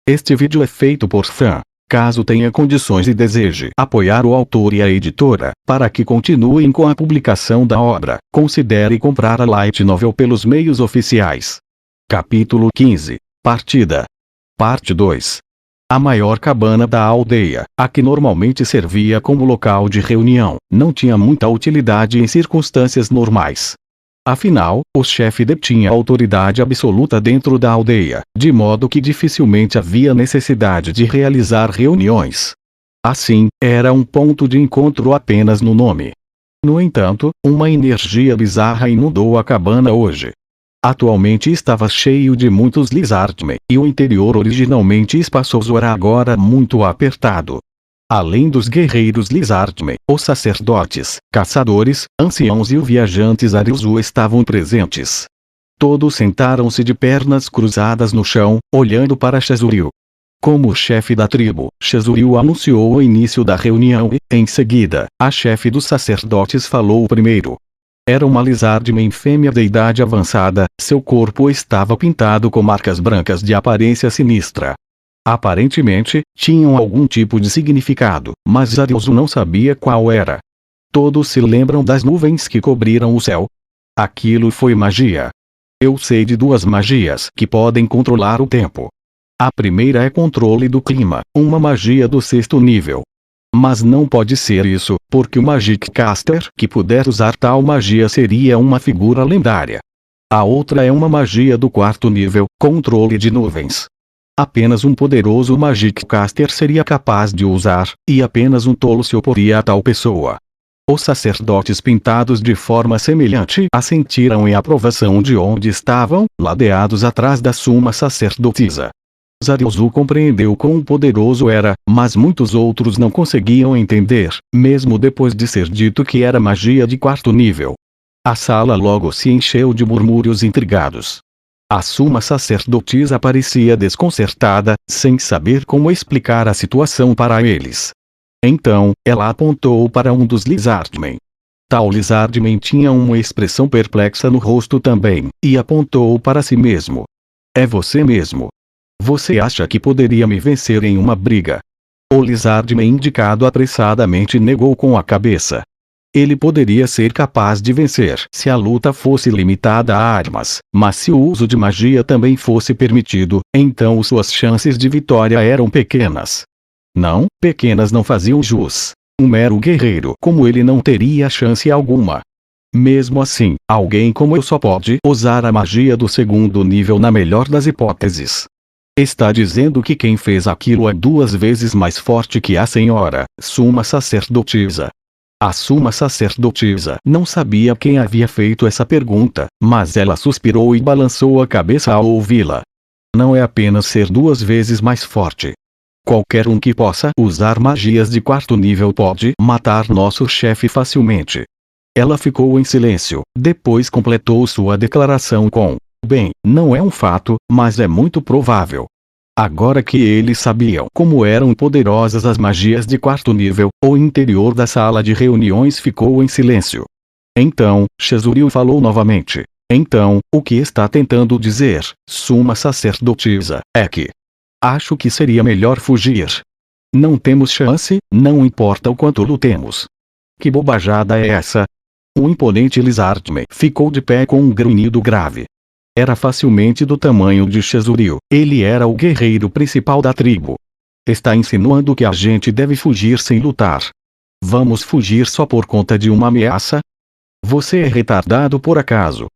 Este vídeo é feito por fã. Caso tenha condições e deseje apoiar o autor e a editora, para que continuem com a publicação da obra, considere comprar a Light Novel pelos meios oficiais. Capítulo 15. Partida. Parte 2. A maior cabana da aldeia, a que normalmente servia como local de reunião, não tinha muita utilidade em circunstâncias normais. Afinal, o chefe detinha autoridade absoluta dentro da aldeia, de modo que dificilmente havia necessidade de realizar reuniões. Assim, era um ponto de encontro apenas no nome. No entanto, uma energia bizarra inundou a cabana hoje. Atualmente estava cheio de muitos lizardmen, e o interior originalmente espaçoso era agora muito apertado. Além dos guerreiros lizardmen, os sacerdotes, caçadores, anciãos e os viajantes Ariuzu estavam presentes. Todos sentaram-se de pernas cruzadas no chão, olhando para Shizuryu. Como chefe da tribo, Shizuryu anunciou o início da reunião e, em seguida, a chefe dos sacerdotes falou primeiro. Era uma lizardmen fêmea de idade avançada, seu corpo estava pintado com marcas brancas de aparência sinistra. Aparentemente, tinham algum tipo de significado, mas Ariuzu não sabia qual era. Todos se lembram das nuvens que cobriram o céu? Aquilo foi magia. Eu sei de duas magias que podem controlar o tempo. A primeira é controle do clima, uma magia do 6º nível. Mas não pode ser isso, porque o Magic Caster que puder usar tal magia seria uma figura lendária. A outra é uma magia do 4º nível, controle de nuvens. Apenas um poderoso Magic Caster seria capaz de usar, e apenas um tolo se oporia a tal pessoa. Os sacerdotes pintados de forma semelhante assentiram em aprovação de onde estavam, ladeados atrás da suma sacerdotisa. Ariuzu compreendeu quão poderoso era, mas muitos outros não conseguiam entender, mesmo depois de ser dito que era magia de 4º nível. A sala logo se encheu de murmúrios intrigados. A suma sacerdotisa parecia desconcertada, sem saber como explicar a situação para eles. Então, ela apontou para um dos lizardmen. Tal lizardmen tinha uma expressão perplexa no rosto também, e apontou para si mesmo. É você mesmo. Você acha que poderia me vencer em uma briga? O lizardmen indicado apressadamente negou com a cabeça. Ele poderia ser capaz de vencer se a luta fosse limitada a armas, mas se o uso de magia também fosse permitido, então suas chances de vitória eram pequenas. Não, pequenas não faziam jus. Um mero guerreiro como ele não teria chance alguma. Mesmo assim, alguém como eu só pode usar a magia do 2º nível na melhor das hipóteses. Está dizendo que quem fez aquilo é 2 vezes mais forte que a senhora, suma sacerdotisa. A suma sacerdotisa não sabia quem havia feito essa pergunta, mas ela suspirou e balançou a cabeça ao ouvi-la. Não é apenas ser 2 vezes mais forte. Qualquer um que possa usar magias de 4º nível pode matar nosso chefe facilmente. Ela ficou em silêncio, depois completou sua declaração com: bem, não é um fato, mas é muito provável. Agora que eles sabiam como eram poderosas as magias de 4º nível, o interior da sala de reuniões ficou em silêncio. Então, Shizuryu falou novamente. Então, o que está tentando dizer, suma sacerdotisa, é que acho que seria melhor fugir. Não temos chance, não importa o quanto lutemos. Que bobajada é essa? O imponente lizardman ficou de pé com um grunhido grave. Era facilmente do tamanho de Shizuryu. Ele era o guerreiro principal da tribo. Está insinuando que a gente deve fugir sem lutar. Vamos fugir só por conta de uma ameaça? Você é retardado por acaso?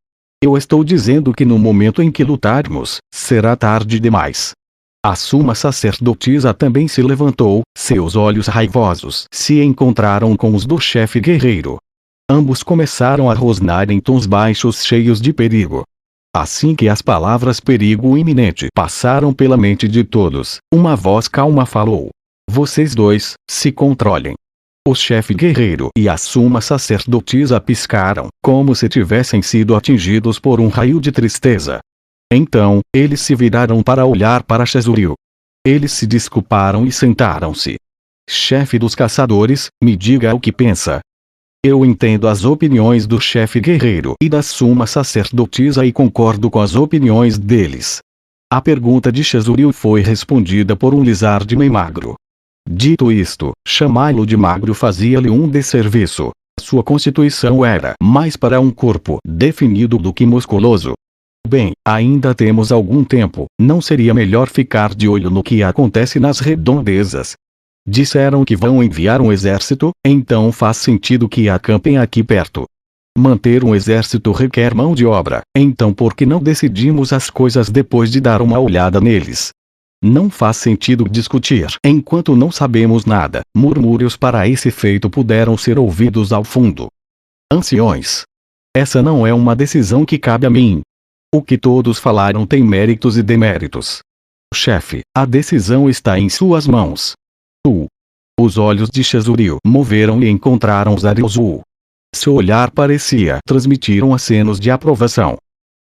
Eu estou dizendo que no momento em que lutarmos, será tarde demais. A suma sacerdotisa também se levantou, seus olhos raivosos se encontraram com os do chefe guerreiro. Ambos começaram a rosnar em tons baixos cheios de perigo. Assim que as palavras perigo iminente passaram pela mente de todos, uma voz calma falou. Vocês dois, se controlem. O chefe guerreiro e a suma sacerdotisa piscaram, como se tivessem sido atingidos por um raio de tristeza. Então, eles se viraram para olhar para Shizuryu. Eles se desculparam e sentaram-se. Chefe dos caçadores, me diga o que pensa. Eu entendo as opiniões do chefe guerreiro e da suma sacerdotisa e concordo com as opiniões deles. A pergunta de Shizuryu foi respondida por um lizard bem magro. Dito isto, chamá-lo de magro fazia-lhe um desserviço. Sua constituição era mais para um corpo definido do que musculoso. Bem, ainda temos algum tempo, não seria melhor ficar de olho no que acontece nas redondezas? Disseram que vão enviar um exército, então faz sentido que acampem aqui perto. Manter um exército requer mão de obra, então por que não decidimos as coisas depois de dar uma olhada neles? Não faz sentido discutir enquanto não sabemos nada. Murmúrios para esse efeito puderam ser ouvidos ao fundo. Anciões. Essa não é uma decisão que cabe a mim. O que todos falaram tem méritos e deméritos. Chefe, a decisão está em suas mãos. Os olhos de Shizuryu moveram e encontraram Zaryuzu. Seu olhar parecia transmitir acenos de aprovação.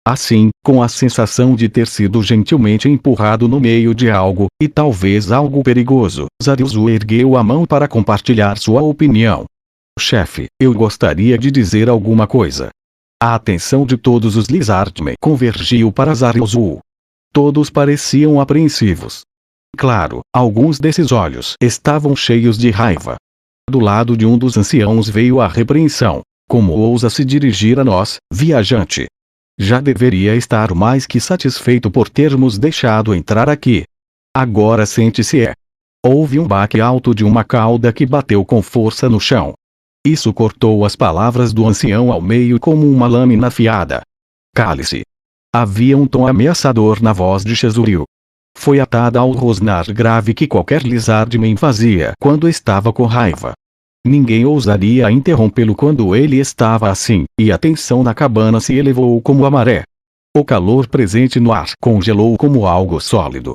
Assim, com a sensação de ter sido gentilmente empurrado no meio de algo, e talvez algo perigoso, Zaryuzu ergueu a mão para compartilhar sua opinião. Chefe, eu gostaria de dizer alguma coisa. A atenção de todos os Lizardmen convergiu para Zaryuzu. Todos pareciam apreensivos. Claro, alguns desses olhos estavam cheios de raiva. Do lado de um dos anciãos veio a repreensão. Como ousa se dirigir a nós, viajante? Já deveria estar mais que satisfeito por termos deixado entrar aqui. Agora sente-se. Houve um baque alto de uma cauda que bateu com força no chão. Isso cortou as palavras do ancião ao meio como uma lâmina afiada. Cale-se. Havia um tom ameaçador na voz de Shizuryu. Foi atada ao rosnar grave que qualquer Lizardman fazia quando estava com raiva. Ninguém ousaria interrompê-lo quando ele estava assim, e a tensão na cabana se elevou como a maré. O calor presente no ar congelou como algo sólido.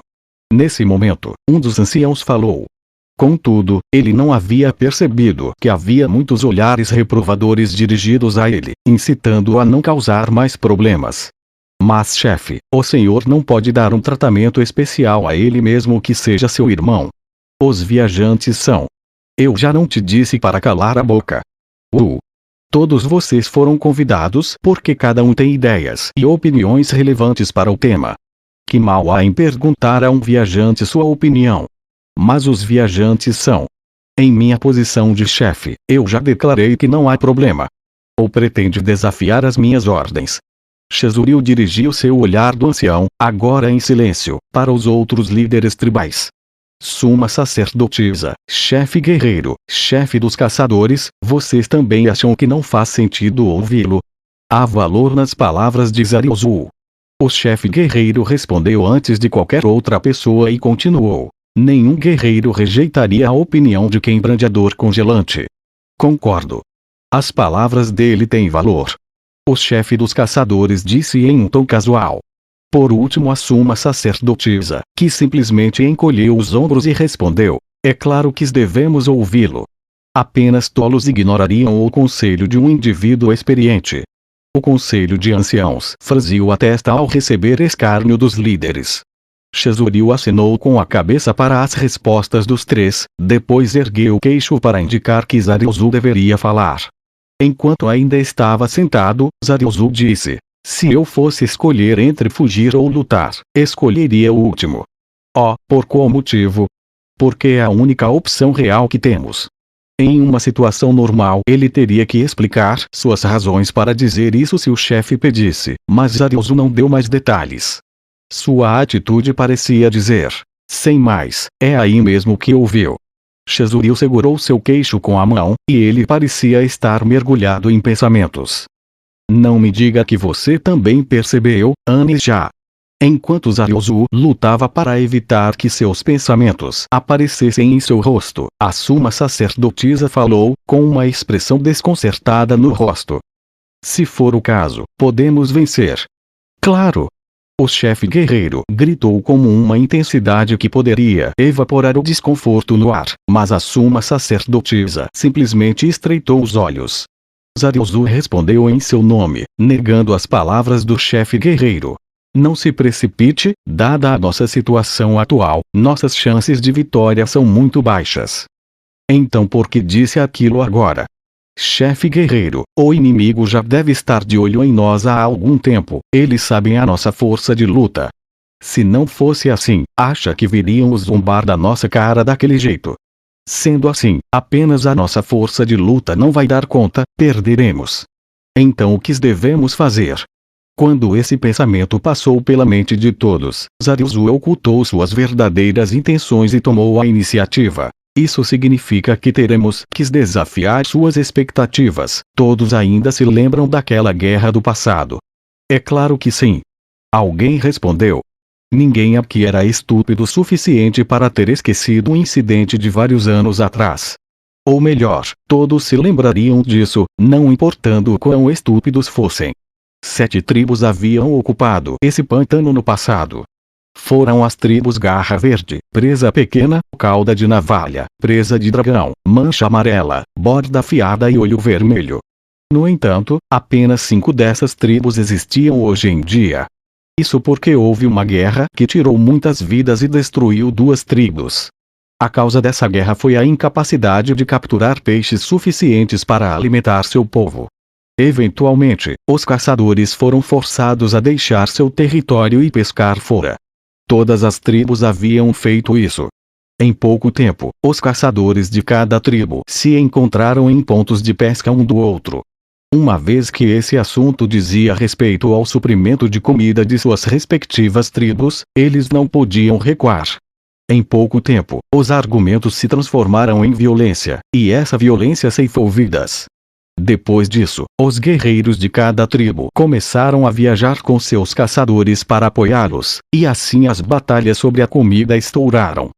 Nesse momento, um dos anciãos falou. Contudo, ele não havia percebido que havia muitos olhares reprovadores dirigidos a ele, incitando-o a não causar mais problemas. Mas chefe, o senhor não pode dar um tratamento especial a ele mesmo que seja seu irmão. Os viajantes são. Eu já não te disse para calar a boca. Todos vocês foram convidados porque cada um tem ideias e opiniões relevantes para o tema. Que mal há em perguntar a um viajante sua opinião? Mas os viajantes são. Em minha posição de chefe, eu já declarei que não há problema. Ou pretende desafiar as minhas ordens? Shizuryu dirigiu seu olhar do ancião, agora em silêncio, para os outros líderes tribais. Suma sacerdotisa, chefe guerreiro, chefe dos caçadores, vocês também acham que não faz sentido ouvi-lo? Há valor nas palavras de Zaryuzu. O chefe guerreiro respondeu antes de qualquer outra pessoa e continuou. Nenhum guerreiro rejeitaria a opinião de quem brande a dor congelante. Concordo. As palavras dele têm valor. O chefe dos caçadores disse em um tom casual. Por último a suma sacerdotisa, que simplesmente encolheu os ombros e respondeu. É claro que devemos ouvi-lo. Apenas tolos ignorariam o conselho de um indivíduo experiente. O conselho de anciãos franziu a testa ao receber escárnio dos líderes. Shizuryu acenou com a cabeça para as respostas dos três, depois ergueu o queixo para indicar que Zaryuzu deveria falar. Enquanto ainda estava sentado, Zaryuzu disse. Se eu fosse escolher entre fugir ou lutar, escolheria o último. Por qual motivo? Porque é a única opção real que temos. Em uma situação normal ele teria que explicar suas razões para dizer isso se o chefe pedisse, mas Zaryuzu não deu mais detalhes. Sua atitude parecia dizer, sem mais, é aí mesmo que ouviu. Shizuryu segurou seu queixo com a mão, e ele parecia estar mergulhado em pensamentos. Não me diga que você também percebeu, Anija. Enquanto Zaryuzu lutava para evitar que seus pensamentos aparecessem em seu rosto, a suma sacerdotisa falou, com uma expressão desconcertada no rosto. Se for o caso, podemos vencer. Claro! O chefe guerreiro gritou com uma intensidade que poderia evaporar o desconforto no ar, mas a suma sacerdotisa simplesmente estreitou os olhos. Zaryuzu respondeu em seu nome, negando as palavras do chefe guerreiro. Não se precipite, dada a nossa situação atual, nossas chances de vitória são muito baixas. Então por que disse aquilo agora? Chefe guerreiro, o inimigo já deve estar de olho em nós há algum tempo, eles sabem a nossa força de luta. Se não fosse assim, acha que viríamos zombar da nossa cara daquele jeito? Sendo assim, apenas a nossa força de luta não vai dar conta, perderemos. Então o que devemos fazer? Quando esse pensamento passou pela mente de todos, Zariuzu ocultou suas verdadeiras intenções e tomou a iniciativa. Isso significa que teremos que desafiar suas expectativas. Todos ainda se lembram daquela guerra do passado? É claro que sim. Alguém respondeu. Ninguém aqui era estúpido o suficiente para ter esquecido um incidente de vários anos atrás. Ou melhor, todos se lembrariam disso, não importando o quão estúpidos fossem. 7 tribos haviam ocupado esse pântano no passado. Foram as tribos Garra Verde, Presa Pequena, Cauda de Navalha, Presa de Dragão, Mancha Amarela, Borda Afiada e Olho Vermelho. No entanto, apenas 5 dessas tribos existiam hoje em dia. Isso porque houve uma guerra que tirou muitas vidas e destruiu 2 tribos. A causa dessa guerra foi a incapacidade de capturar peixes suficientes para alimentar seu povo. Eventualmente, os caçadores foram forçados a deixar seu território e pescar fora. Todas as tribos haviam feito isso. Em pouco tempo, os caçadores de cada tribo se encontraram em pontos de pesca um do outro. Uma vez que esse assunto dizia respeito ao suprimento de comida de suas respectivas tribos, eles não podiam recuar. Em pouco tempo, os argumentos se transformaram em violência, e essa violência ceifou vidas. Depois disso, os guerreiros de cada tribo começaram a viajar com seus caçadores para apoiá-los, e assim as batalhas sobre a comida estouraram.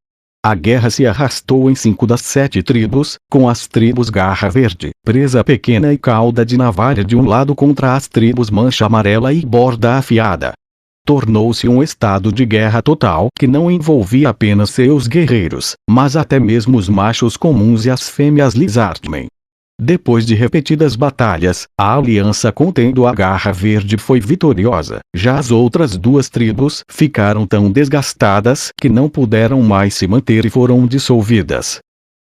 A guerra se arrastou em 5 das 7 tribos, com as tribos Garra Verde, Presa Pequena e Cauda de Navalha de um lado contra as tribos Mancha Amarela e Borda Afiada. Tornou-se um estado de guerra total que não envolvia apenas seus guerreiros, mas até mesmo os machos comuns e as fêmeas Lizardmen. Depois de repetidas batalhas, a aliança contendo a Garra Verde foi vitoriosa. Já as outras 2 tribos ficaram tão desgastadas que não puderam mais se manter e foram dissolvidas.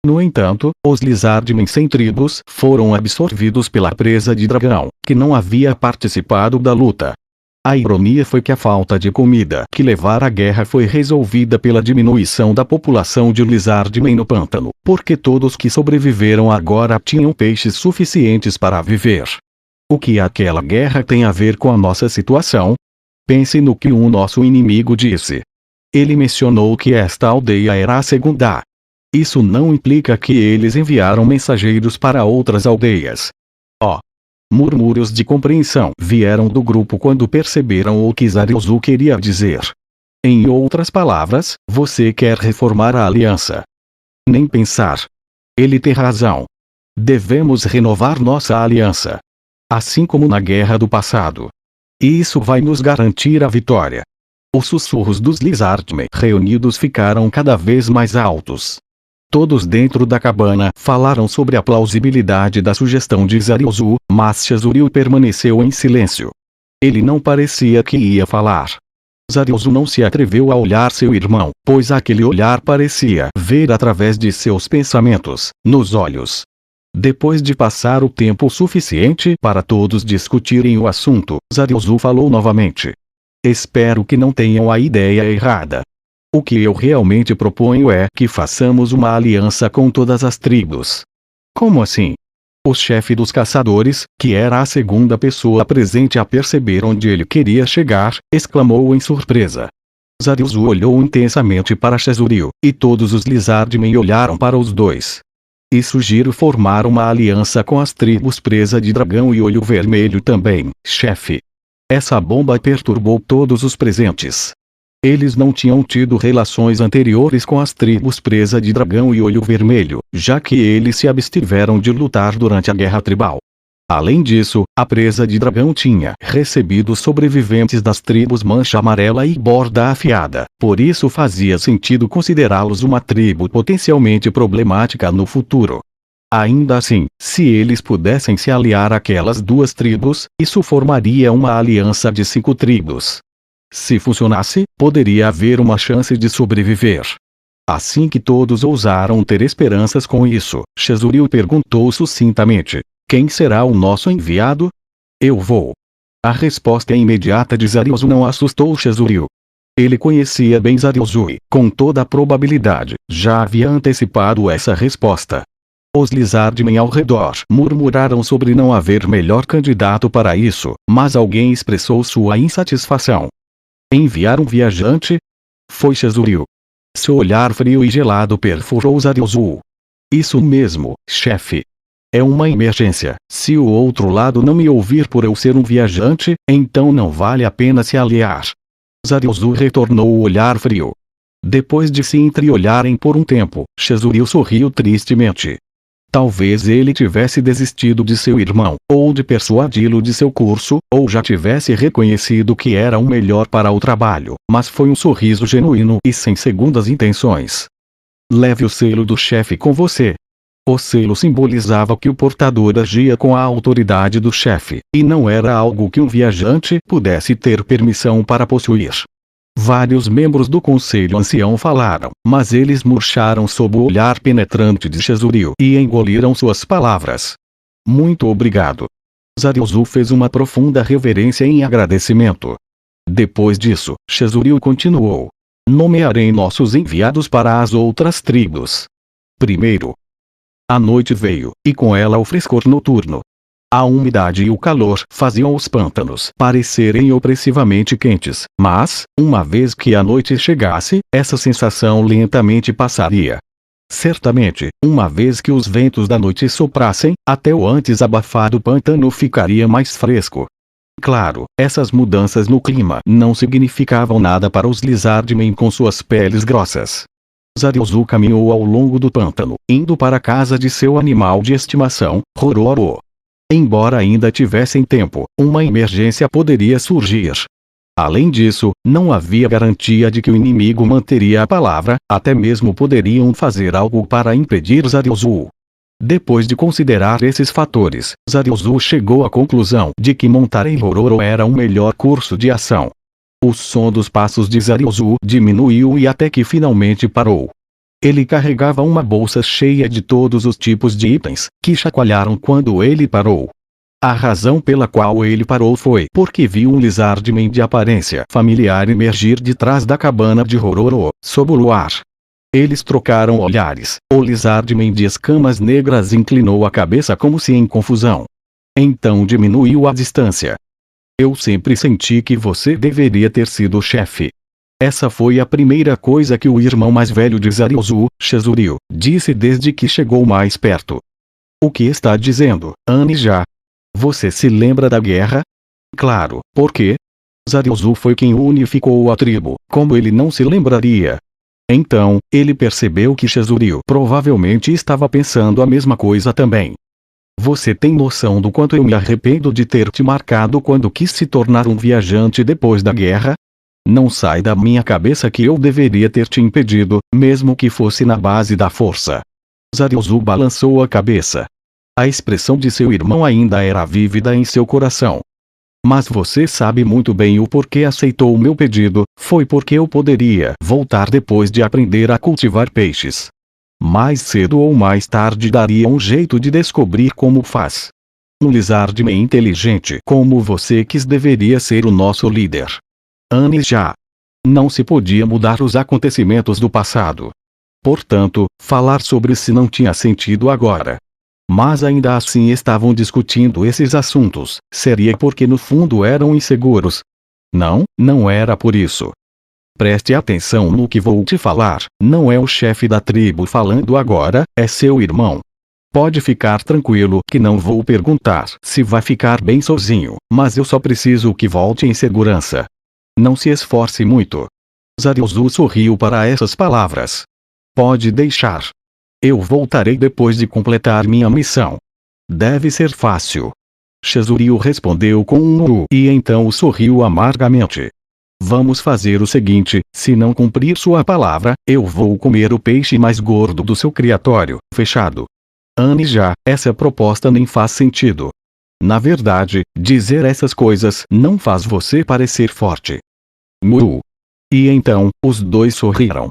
No entanto, os Lizardmen sem tribos foram absorvidos pela Presa de Dragão, que não havia participado da luta. A ironia foi que a falta de comida que levara à guerra foi resolvida pela diminuição da população de Lizardmen no pântano, porque todos que sobreviveram agora tinham peixes suficientes para viver. O que aquela guerra tem a ver com a nossa situação? Pense no que nosso inimigo disse. Ele mencionou que esta aldeia era a segunda. Isso não implica que eles enviaram mensageiros para outras aldeias. Murmúrios de compreensão vieram do grupo quando perceberam o que Zariuzu queria dizer. Em outras palavras, você quer reformar a aliança. Nem pensar. Ele tem razão. Devemos renovar nossa aliança. Assim como na guerra do passado. E isso vai nos garantir a vitória. Os sussurros dos Lizardmen reunidos ficaram cada vez mais altos. Todos dentro da cabana falaram sobre a plausibilidade da sugestão de Zariuzu, mas Chazuril permaneceu em silêncio. Ele não parecia que ia falar. Zariuzu não se atreveu a olhar seu irmão, pois aquele olhar parecia ver através de seus pensamentos, nos olhos. Depois de passar o tempo suficiente para todos discutirem o assunto, Zariuzu falou novamente. Espero que não tenham a ideia errada. O que eu realmente proponho é que façamos uma aliança com todas as tribos. Como assim? O chefe dos caçadores, que era a segunda pessoa presente a perceber onde ele queria chegar, exclamou em surpresa. Zariuzu olhou intensamente para Chazuril, e todos os Lizardmen olharam para os dois. E sugiro formar uma aliança com as tribos Presa de Dragão e Olho Vermelho também, chefe. Essa bomba perturbou todos os presentes. Eles não tinham tido relações anteriores com as tribos Presa de Dragão e Olho Vermelho, já que eles se abstiveram de lutar durante a guerra tribal. Além disso, a Presa de Dragão tinha recebido sobreviventes das tribos Mancha Amarela e Borda Afiada, por isso fazia sentido considerá-los uma tribo potencialmente problemática no futuro. Ainda assim, se eles pudessem se aliar àquelas 2 tribos, isso formaria uma aliança de 5 tribos. Se funcionasse, poderia haver uma chance de sobreviver. Assim que todos ousaram ter esperanças com isso, Chazuril perguntou sucintamente: quem será o nosso enviado? Eu vou. A resposta imediata de Zariuzu não assustou Chazuril. Ele conhecia bem Zarilzu e, com toda a probabilidade, já havia antecipado essa resposta. Os lizardmen ao redor murmuraram sobre não haver melhor candidato para isso, mas alguém expressou sua insatisfação. Enviar um viajante? Foi Shizuryu. Seu olhar frio e gelado perfurou Zarilzu. Isso mesmo, chefe. É uma emergência. Se o outro lado não me ouvir por eu ser um viajante, então não vale a pena se aliar. Zarilzu retornou o olhar frio. Depois de se entreolharem por um tempo, Shizuryu sorriu tristemente. Talvez ele tivesse desistido de seu irmão, ou de persuadi-lo de seu curso, ou já tivesse reconhecido que era o melhor para o trabalho, mas foi um sorriso genuíno e sem segundas intenções. Leve o selo do chefe com você. O selo simbolizava que o portador agia com a autoridade do chefe, e não era algo que um viajante pudesse ter permissão para possuir. Vários membros do conselho ancião falaram, mas eles murcharam sob o olhar penetrante de Shizuryu e engoliram suas palavras. Muito obrigado. Zarilzu fez uma profunda reverência em agradecimento. Depois disso, Shizuryu continuou. Nomearei nossos enviados para as outras tribos. Primeiro. A noite veio, e com ela o frescor noturno. A umidade e o calor faziam os pântanos parecerem opressivamente quentes, mas, uma vez que a noite chegasse, essa sensação lentamente passaria. Certamente, uma vez que os ventos da noite soprassem, até o antes abafado pântano ficaria mais fresco. Claro, essas mudanças no clima não significavam nada para os lizardmen com suas peles grossas. Zarilzu caminhou ao longo do pântano, indo para a casa de seu animal de estimação, Rororo. Embora ainda tivessem tempo, uma emergência poderia surgir. Além disso, não havia garantia de que o inimigo manteria a palavra, até mesmo poderiam fazer algo para impedir Zarilzu. Depois de considerar esses fatores, Zarilzu chegou à conclusão de que montar em Rororo era um melhor curso de ação. O som dos passos de Zarilzu diminuiu e até que finalmente parou. Ele carregava uma bolsa cheia de todos os tipos de itens, que chacoalharam quando ele parou. A razão pela qual ele parou foi porque viu um lizardman de aparência familiar emergir de trás da cabana de Rororo, sob o luar. Eles trocaram olhares. O lizardman de escamas negras inclinou a cabeça como se em confusão. Então diminuiu a distância. Eu sempre senti que você deveria ter sido o chefe. Essa foi a primeira coisa que o irmão mais velho de Zarilzu, Shizuryu, disse desde que chegou mais perto. O que está dizendo, Anija? Você se lembra da guerra? Claro, porque Zarilzu foi quem unificou a tribo, como ele não se lembraria? Então, ele percebeu que Shizuryu provavelmente estava pensando a mesma coisa também. Você tem noção do quanto eu me arrependo de ter te marcado quando quis se tornar um viajante depois da guerra? Não sai da minha cabeça que eu deveria ter te impedido, mesmo que fosse na base da força. Zarilzu balançou a cabeça. A expressão de seu irmão ainda era vívida em seu coração. Mas você sabe muito bem o porquê aceitou o meu pedido, foi porque eu poderia voltar depois de aprender a cultivar peixes. Mais cedo ou mais tarde daria um jeito de descobrir como faz. Um lizardman inteligente como você quis deveria ser o nosso líder. Anija. Não se podia mudar os acontecimentos do passado. Portanto, falar sobre se não tinha sentido agora. Mas ainda assim estavam discutindo esses assuntos, seria porque no fundo eram inseguros. Não, não era por isso. Preste atenção no que vou te falar, não é o chefe da tribo falando agora, é seu irmão. Pode ficar tranquilo que não vou perguntar se vai ficar bem sozinho, mas eu só preciso que volte em segurança. Não se esforce muito. Zarilzu sorriu para essas palavras. Pode deixar. Eu voltarei depois de completar minha missão. Deve ser fácil. Shizuryu respondeu com um e então sorriu amargamente. Vamos fazer o seguinte, se não cumprir sua palavra, eu vou comer o peixe mais gordo do seu criatório, fechado. Anija, essa proposta nem faz sentido. Na verdade, dizer essas coisas não faz você parecer forte. E então, os dois sorriram.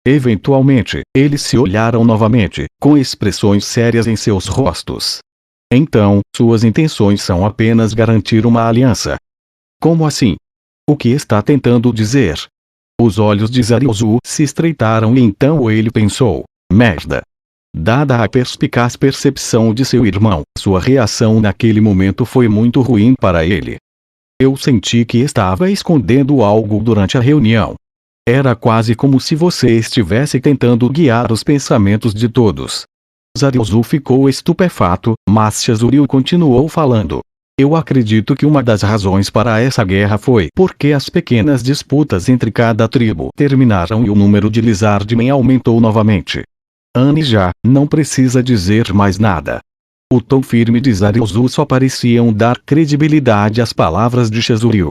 Eventualmente, eles se olharam novamente, com expressões sérias em seus rostos. Então, suas intenções são apenas garantir uma aliança. Como assim? O que está tentando dizer? Os olhos de Zarilzu se estreitaram e então ele pensou: merda. Dada a perspicaz percepção de seu irmão, sua reação naquele momento foi muito ruim para ele. Eu senti que estava escondendo algo durante a reunião. Era quase como se você estivesse tentando guiar os pensamentos de todos. Zarilzu ficou estupefato, mas Chazuril continuou falando. Eu acredito que uma das razões para essa guerra foi porque as pequenas disputas entre cada tribo terminaram e o número de Lizardmen aumentou novamente. Anne já não precisa dizer mais nada. O tom firme de Zarilzu só pareciam dar credibilidade às palavras de Chazuril.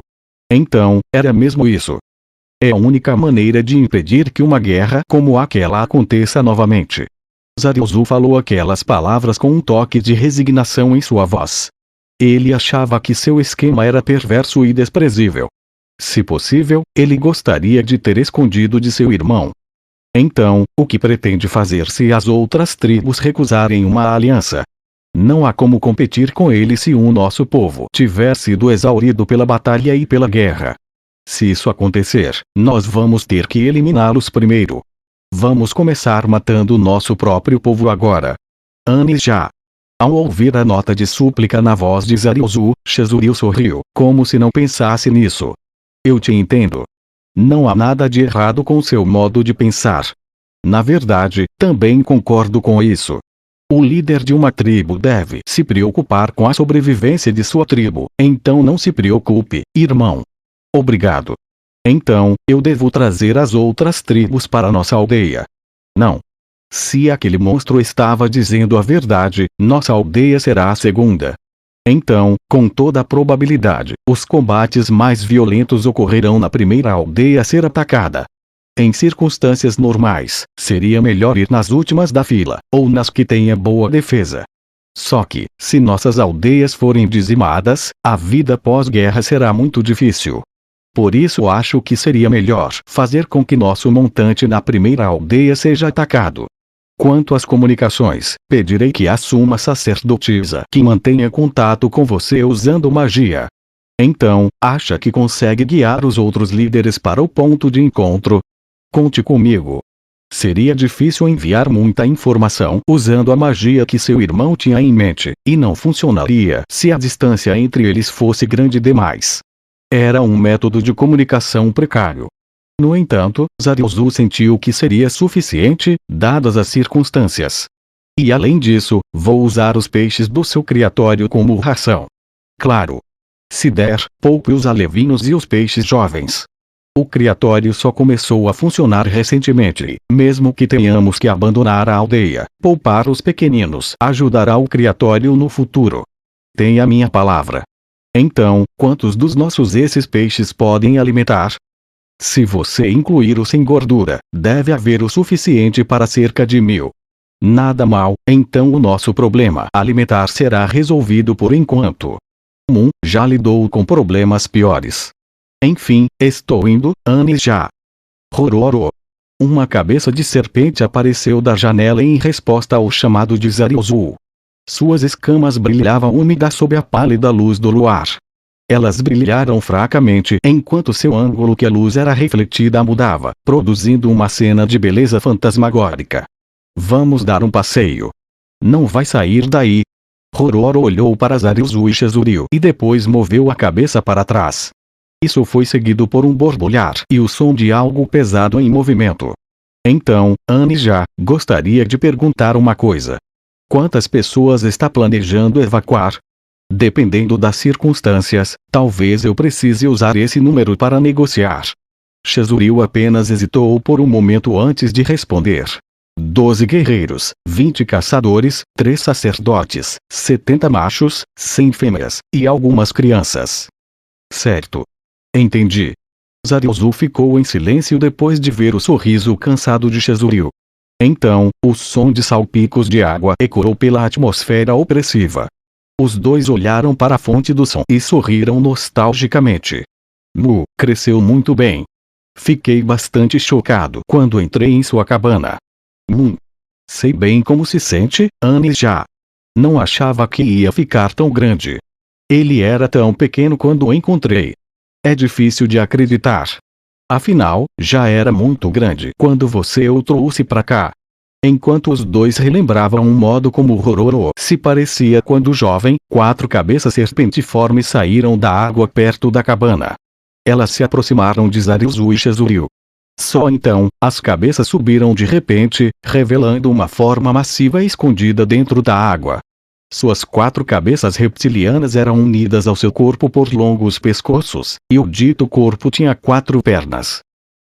Então, era mesmo isso. É a única maneira de impedir que uma guerra como aquela aconteça novamente. Zarilzu falou aquelas palavras com um toque de resignação em sua voz. Ele achava que seu esquema era perverso e desprezível. Se possível, ele gostaria de ter escondido de seu irmão. Então, o que pretende fazer se as outras tribos recusarem uma aliança? Não há como competir com ele se o nosso povo tiver sido exaurido pela batalha e pela guerra. Se isso acontecer, nós vamos ter que eliminá-los primeiro. Vamos começar matando o nosso próprio povo agora. Anne já. Ao ouvir a nota de súplica na voz de Zarilzu, Chazuril sorriu, como se não pensasse nisso. Eu te entendo. Não há nada de errado com seu modo de pensar. Na verdade, também concordo com isso. O líder de uma tribo deve se preocupar com a sobrevivência de sua tribo, então não se preocupe, irmão. Obrigado. Então, eu devo trazer as outras tribos para nossa aldeia. Não. Se aquele monstro estava dizendo a verdade, nossa aldeia será a segunda. Então, com toda a probabilidade, os combates mais violentos ocorrerão na primeira aldeia a ser atacada. Em circunstâncias normais, seria melhor ir nas últimas da fila, ou nas que tenha boa defesa. Só que, se nossas aldeias forem dizimadas, a vida pós-guerra será muito difícil. Por isso acho que seria melhor fazer com que nosso montante na primeira aldeia seja atacado. Quanto às comunicações, pedirei que assuma sacerdotisa que mantenha contato com você usando magia. Então, acha que consegue guiar os outros líderes para o ponto de encontro? Conte comigo. Seria difícil enviar muita informação usando a magia que seu irmão tinha em mente, e não funcionaria se a distância entre eles fosse grande demais. Era um método de comunicação precário. No entanto, Zarilzu sentiu que seria suficiente, dadas as circunstâncias. E além disso, vou usar os peixes do seu criatório como ração. Claro. Se der, poupe os alevinos e os peixes jovens. O criatório só começou a funcionar recentemente, mesmo que tenhamos que abandonar a aldeia, poupar os pequeninos ajudará o criatório no futuro. Tenha minha palavra. Então, quantos dos nossos esses peixes podem alimentar? Se você incluir os sem gordura, deve haver o suficiente para cerca de 1000. Nada mal, então o nosso problema alimentar será resolvido por enquanto. Já lidou com problemas piores. Enfim, estou indo, Anne já. Rororo. Uma cabeça de serpente apareceu da janela em resposta ao chamado de Zarilzu. Suas escamas brilhavam úmidas sob a pálida luz do luar. Elas brilharam fracamente enquanto seu ângulo que a luz era refletida mudava, produzindo uma cena de beleza fantasmagórica. Vamos dar um passeio. Não vai sair daí. Rororo olhou para Zarilzu e Chazuril e depois moveu a cabeça para trás. Isso foi seguido por um borbulhar e o som de algo pesado em movimento. Então, Anne já gostaria de perguntar uma coisa. Quantas pessoas está planejando evacuar? Dependendo das circunstâncias, talvez eu precise usar esse número para negociar. Chazuril apenas hesitou por um momento antes de responder. 12 guerreiros, 20 caçadores, 3 sacerdotes, 70 machos, 100 fêmeas, e algumas crianças. Certo. Entendi. Zarilzu ficou em silêncio depois de ver o sorriso cansado de Chazuril. Então, o som de salpicos de água ecoou pela atmosfera opressiva. Os dois olharam para a fonte do som e sorriram nostalgicamente. Cresceu muito bem. Fiquei bastante chocado quando entrei em sua cabana. Sei bem como se sente, Anne já. Não achava que ia ficar tão grande. Ele era tão pequeno quando o encontrei. É difícil de acreditar. Afinal, já era muito grande quando você o trouxe pra cá. Enquanto os dois relembravam um modo como Rororo se parecia quando jovem, 4 cabeças serpentiformes saíram da água perto da cabana. Elas se aproximaram de Zarilzu e Chizuru. Só então, as cabeças subiram de repente, revelando uma forma massiva escondida dentro da água. Suas 4 cabeças reptilianas eram unidas ao seu corpo por longos pescoços, e o dito corpo tinha 4 pernas.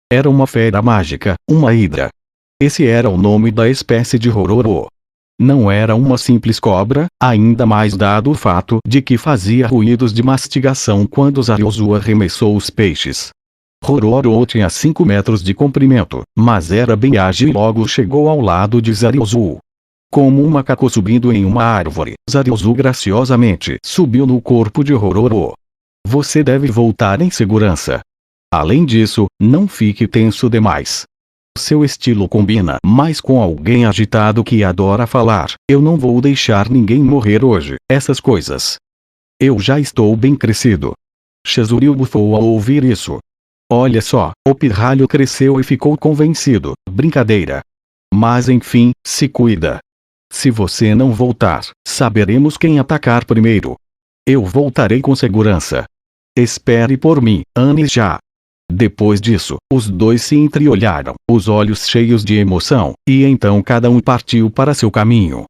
Era uma fera mágica, uma hidra. Esse era o nome da espécie de Rororo. Não era uma simples cobra, ainda mais dado o fato de que fazia ruídos de mastigação quando Zarilzu arremessou os peixes. Rororo tinha 5 metros de comprimento, mas era bem ágil e logo chegou ao lado de Zarilzu. Como um macaco subindo em uma árvore, Zarilzu graciosamente subiu no corpo de Rororo. Você deve voltar em segurança. Além disso, não fique tenso demais. Seu estilo combina mais com alguém agitado que adora falar. Eu não vou deixar ninguém morrer hoje, essas coisas. Eu já estou bem crescido. Chizuru bufou ao ouvir isso. Olha só, o pirralho cresceu e ficou convencido. Brincadeira. Mas enfim, se cuida. Se você não voltar, saberemos quem atacar primeiro. Eu voltarei com segurança. Espere por mim, Anne já. Depois disso, os dois se entreolharam, os olhos cheios de emoção, e então cada um partiu para seu caminho.